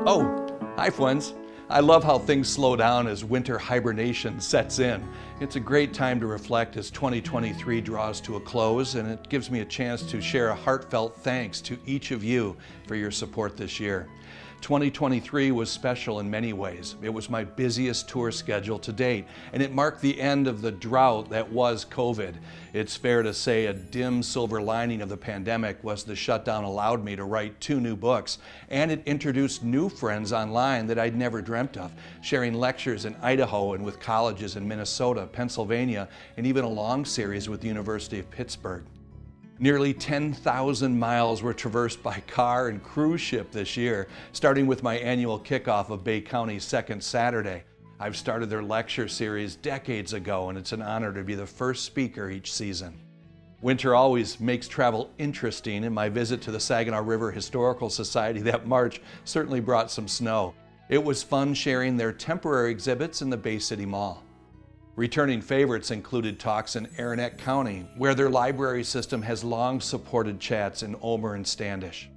Oh, hi friends. I love how things slow down as winter hibernation sets in. It's a great time to reflect as 2023 draws to a close, and it gives me a chance to share a heartfelt thanks to each of you for your support this year. 2023 was special in many ways. It was my busiest tour schedule to date, and it marked the end of the drought that was COVID. It's fair to say a dim silver lining of the pandemic was the shutdown allowed me to write 2 new books, and it introduced new friends online that I'd never dreamt of, sharing lectures in Idaho and with colleges in Minnesota, Pennsylvania, and even a long series with the University of Pittsburgh. Nearly 10,000 miles were traversed by car and cruise ship this year, starting with my annual kickoff of Bay County's second Saturday. I've started their lecture series decades ago, and it's an honor to be the first speaker each season. Winter always makes travel interesting, and my visit to the Saginaw River Historical Society that March certainly brought some snow. It was fun sharing their temporary exhibits in the Bay City Mall. Returning favorites included talks in Airings County, where their library system has long supported chats in Omer and Standish.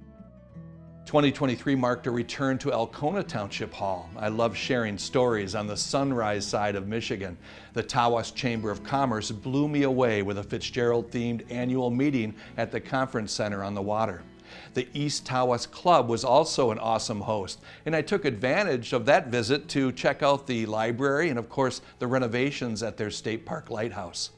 2023 marked a return to Alcona Township Hall. I love sharing stories on the Sunrise side of Michigan. The Tawas Chamber of Commerce blew me away with a Fitzgerald-themed annual meeting at the Conference Center on the water. The East Tawas Club was also an awesome host, and I took advantage of that visit to check out the library and, of course, the renovations at their State Park Lighthouse.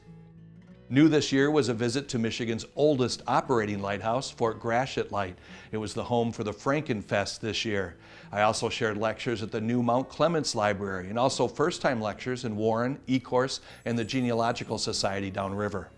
New this year was a visit to Michigan's oldest operating lighthouse, Fort Gratiot Light. It was the home for the Frankenfest this year. I also shared lectures at the new Mount Clements Library and also first-time lectures in Warren, Ecorse, and the Genealogical Society downriver.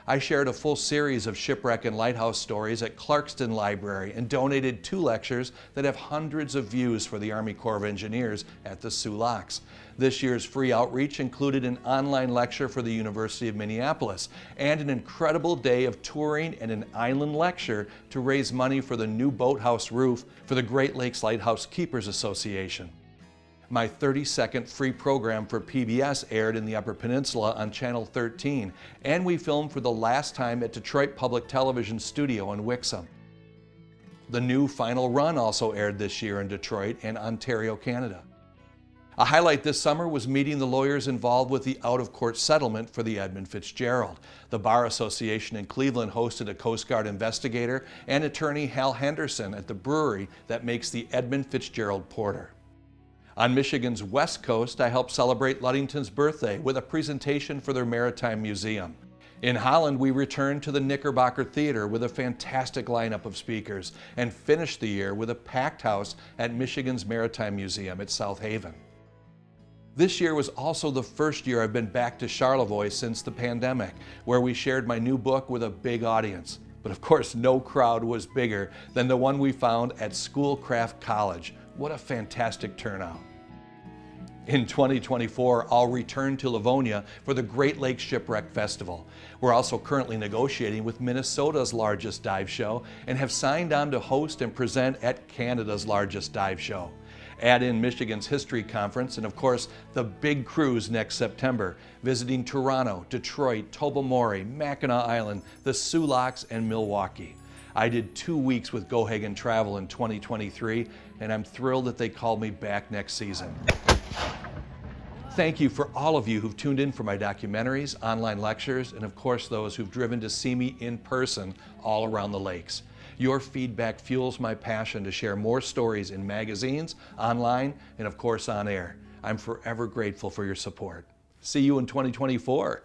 I shared a full series of shipwreck and lighthouse stories at Clarkston Library and donated 2 lectures that have hundreds of views for the Army Corps of Engineers at the Soo Locks. This year's free outreach included an online lecture for the University of Minneapolis and an incredible day of touring and an island lecture to raise money for the new boathouse roof for the Great Lakes Lighthouse Keepers Association. My 30-second free program for PBS aired in the Upper Peninsula on Channel 13, and we filmed for the last time at Detroit Public Television Studio in Wixom. The new Final Run also aired this year in Detroit and Ontario, Canada. A highlight this summer was meeting the lawyers involved with the out-of-court settlement for the Edmund Fitzgerald. The Bar Association in Cleveland hosted a Coast Guard investigator and attorney Hal Henderson at the brewery that makes the Edmund Fitzgerald Porter. On Michigan's West Coast, I helped celebrate Ludington's birthday with a presentation for their Maritime Museum. In Holland, we returned to the Knickerbocker Theater with a fantastic lineup of speakers and finished the year with a packed house at Michigan's Maritime Museum at South Haven. This year was also the first year I've been back to Charlevoix since the pandemic, where we shared my new book with a big audience. But of course, no crowd was bigger than the one we found at Schoolcraft College. What a fantastic turnout. In 2024, I'll return to Livonia for the Great Lakes Shipwreck Festival. We're also currently negotiating with Minnesota's largest dive show and have signed on to host and present at Canada's largest dive show. Add in Michigan's History Conference and, of course, the big cruise next September, visiting Toronto, Detroit, Tobermory, Mackinac Island, the Soo Locks, and Milwaukee. I did 2 weeks with Gohagan Travel in 2023, and I'm thrilled that they called me back next season. Thank you for all of you who've tuned in for my documentaries, online lectures, and of course those who've driven to see me in person all around the lakes. Your feedback fuels my passion to share more stories in magazines, online, and of course on air. I'm forever grateful for your support. See you in 2024.